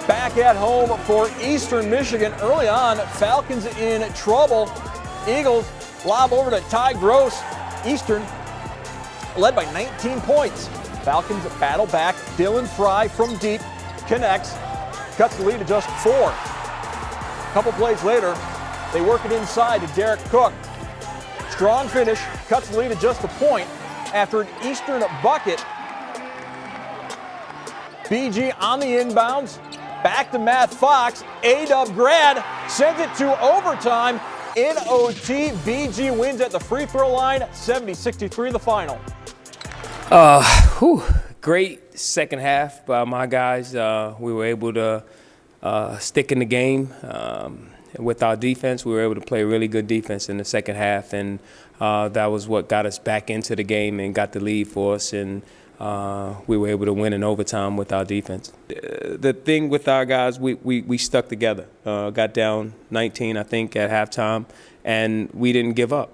Back at home for Eastern Michigan. Early on, Falcons in trouble. Eagles lob over to Ty Gross. Eastern led by 19 points. Falcons battle back. Dylan Fry from deep connects, cuts the lead to just 4. A couple plays later, they work it inside to Derek Cook. Strong finish, cuts the lead to just a point after an Eastern bucket. BG on the inbounds, back to Matt Fox. A-Dub grad sends it to overtime. In OT, BG wins at the free throw line, 70-63 the final. Great second half by my guys. We were able to stick in the game. With our defense, we were able to play really good defense in the second half, and that was what got us back into the game and got the lead for us, and we were able to win in overtime with our defense. The thing with our guys, we stuck together. Got down 19, I think, at halftime, and we didn't give up.